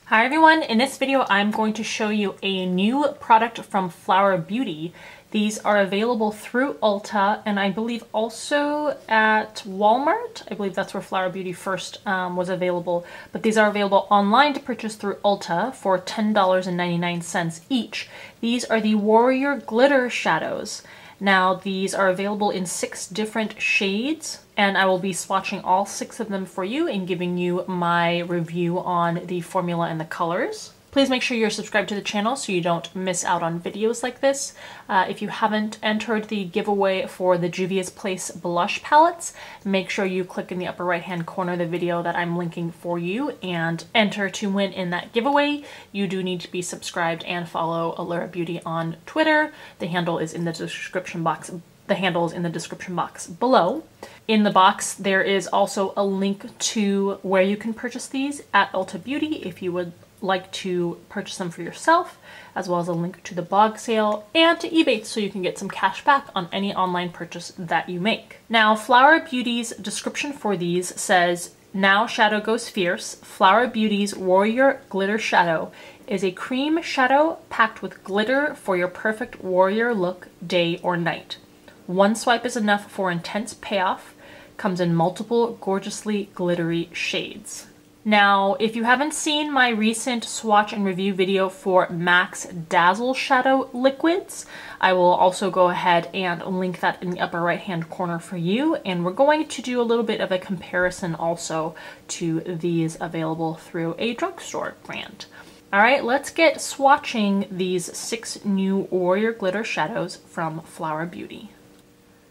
Hi everyone, in this video I'm going to show you a new product from Flower Beauty. These are available through Ulta and I believe also at Walmart. I believe that's where Flower Beauty first was available, but these are available online to purchase through Ulta for $10.99 each. These are the Warrior Glitter Shadows. Now these are available in 6 different shades and I will be swatching all 6 of them for you and giving you my review on the formula and the colors. Please make sure you're subscribed to the channel so you don't miss out on videos like this. If you haven't entered the giveaway for the Juvia's Place blush palettes, make sure you click in the upper right hand corner of the video that I'm linking for you and enter to win in that giveaway. You do need to be subscribed and follow Allura Beauty on Twitter. The handle is in the description box. The handle is in the description box below. In the box, there is also a link to where you can purchase these at Ulta Beauty if you would like to purchase them for yourself, as well as a link to the blog sale and to eBay so you can get some cash back on any online purchase that you make. Now, Flower Beauty's description for these says, "Now shadow goes fierce. Flower Beauty's Warrior Glitter Shadow is a cream shadow packed with glitter for your perfect warrior look, day or night. One swipe is enough for intense payoff. Comes in multiple gorgeously glittery shades." Now, if you haven't seen my recent swatch and review video for MAC's Dazzle Shadow Liquids, I will also go ahead and link that in the upper right hand corner for you. And we're going to do a little bit of a comparison also to these available through a drugstore brand. All right, let's get swatching these 6 new Warrior Glitter Shadows from Flower Beauty.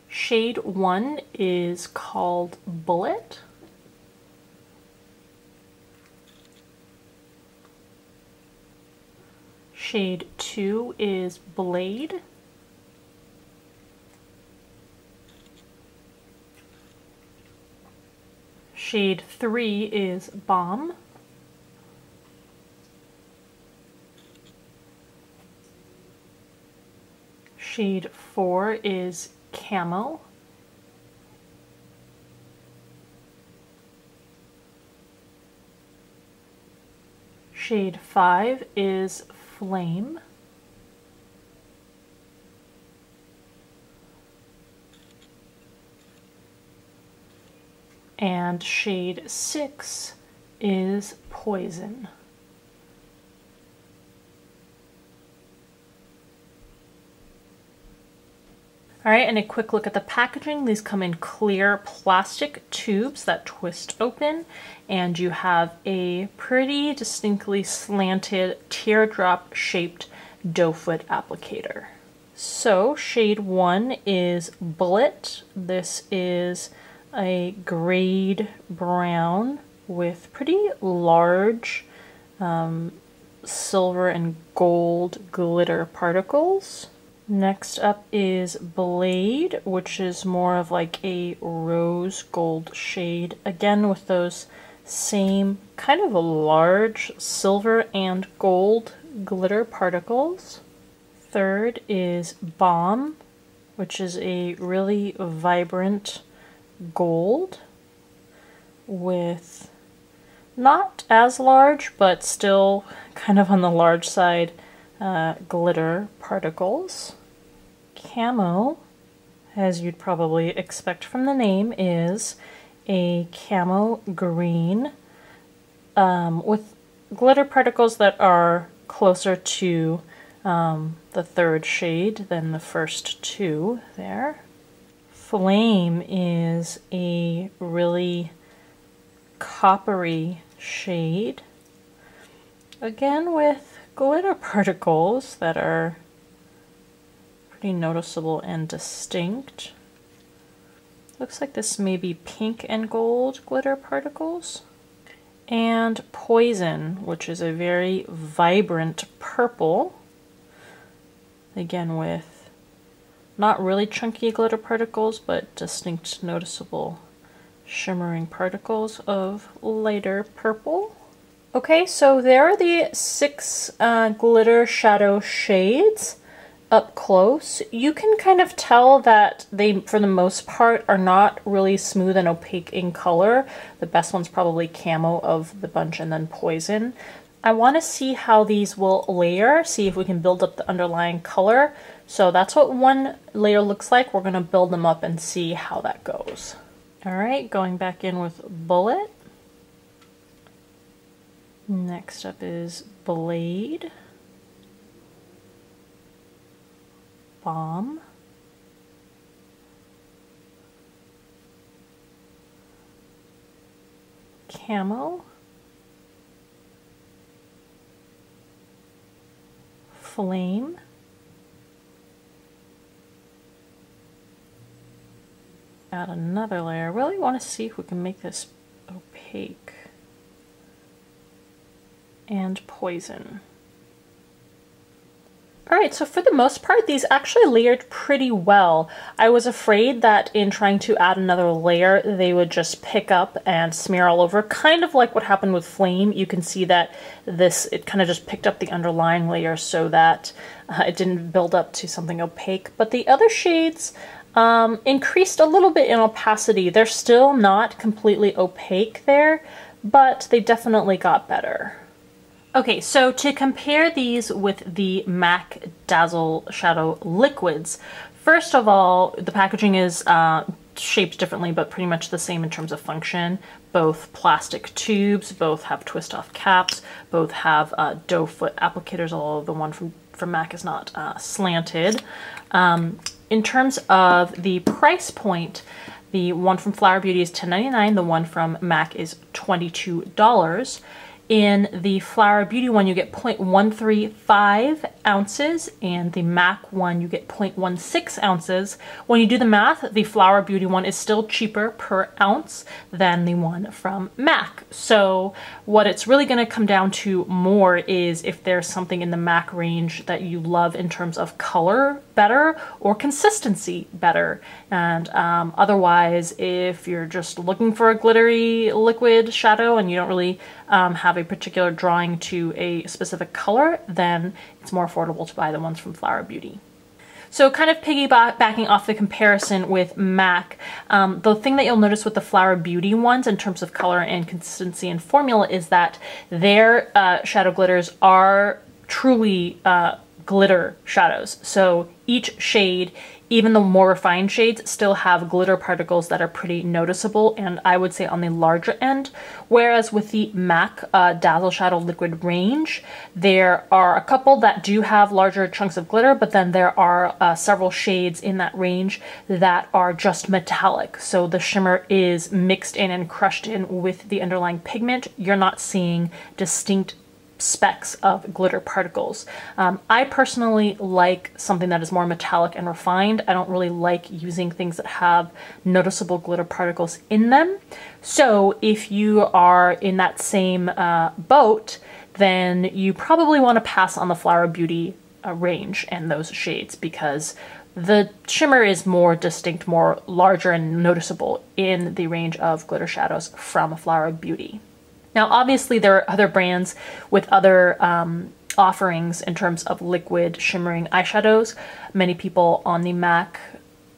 Shade 1 is called Bullet. Shade 2 is Blade. Shade 3 is Bomb. Shade 4 is Camo. Shade 5 is Flame. And shade 6 is Poison. All right, and a quick look at the packaging. These come in clear plastic tubes that twist open, and you have a pretty distinctly slanted teardrop shaped doe foot applicator. So shade 1 is Bullet. This is a grade brown with pretty large silver and gold glitter particles. Next up is Blade, which is more of like a rose gold shade, again with those same kind of a large silver and gold glitter particles. Third is Bomb, which is a really vibrant gold with not as large but still kind of on the large side glitter particles. Camo, as you'd probably expect from the name, is a camo green with glitter particles that are closer to the third shade than the first 2 there. Flame is a really coppery shade, again with glitter particles that are pretty noticeable and distinct. Looks like this may be pink and gold glitter particles. And Poison, which is a very vibrant purple, again with not really chunky glitter particles, but distinct noticeable shimmering particles of lighter purple. Okay, so there are the 6 glitter shadow shades. up close, you can kind of tell that they, for the most part, are not really smooth and opaque in color. The best one's probably Camo of the bunch and then Poison. I want to see how these will layer, see if we can build up the underlying color. So that's what one layer looks like. We're going to build them up and see how that goes. All right, going back in with Bullet. Next up is Blade, Bomb, Camo, Flame, add another layer. I really want to see if we can make this opaque, and Poison. Alright, so for the most part, these actually layered pretty well. I was afraid that in trying to add another layer, they would just pick up and smear all over, kind of like what happened with Flame. You can see that it kind of just picked up the underlying layer so that it didn't build up to something opaque. But the other shades increased a little bit in opacity. They're still not completely opaque there, but they definitely got better. Okay, so to compare these with the MAC Dazzle Shadow Liquids, first of all, the packaging is shaped differently, but pretty much the same in terms of function. Both plastic tubes, both have twist-off caps, both have doe foot applicators, although the one from MAC is not slanted. In terms of the price point, the one from Flower Beauty is $10.99, the one from MAC is $22. In the Flower Beauty one, you get 0.135 ounces, and the MAC one, you get 0.16 ounces. When you do the math, the Flower Beauty one is still cheaper per ounce than the one from MAC. So what it's really going to come down to more is if there's something in the MAC range that you love in terms of color better or consistency better. And otherwise, if you're just looking for a glittery liquid shadow and you don't really have a particular drawing to a specific color, then it's more affordable to buy the ones from Flower Beauty. So kind of piggybacking off the comparison with MAC, the thing that you'll notice with the Flower Beauty ones in terms of color and consistency and formula is that their shadow glitters are truly glitter shadows. So each shade, even the more refined shades, still have glitter particles that are pretty noticeable, and I would say on the larger end. Whereas with the MAC Dazzle Shadow Liquid range, there are a couple that do have larger chunks of glitter, but then there are several shades in that range that are just metallic. So the shimmer is mixed in and crushed in with the underlying pigment. You're not seeing distinct specks of glitter particles. I personally like something that is more metallic and refined. I don't really like using things that have noticeable glitter particles in them. So if you are in that same boat, then you probably want to pass on the Flower Beauty range and those shades, because the shimmer is more distinct, more larger and noticeable in the range of glitter shadows from Flower Beauty. Now, obviously, there are other brands with other offerings in terms of liquid shimmering eyeshadows. Many people on the MAC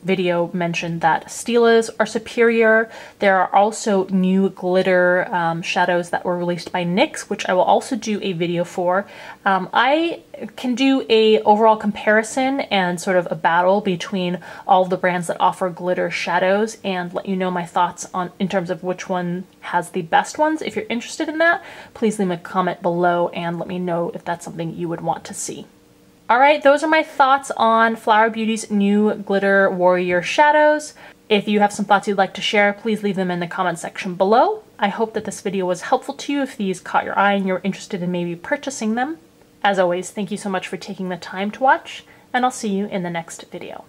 video mentioned that Stila's are superior. There are also new glitter shadows that were released by NYX, which I will also do a video for. I can do a overall comparison and sort of a battle between all of the brands that offer glitter shadows and let you know my thoughts on in terms of which one has the best ones. If you're interested in that, please leave a comment below and let me know if that's something you would want to see. Alright, those are my thoughts on Flower Beauty's new Glitter Warrior shadows. If you have some thoughts you'd like to share, please leave them in the comment section below. I hope that this video was helpful to you if these caught your eye and you're interested in maybe purchasing them. As always, thank you so much for taking the time to watch, and I'll see you in the next video.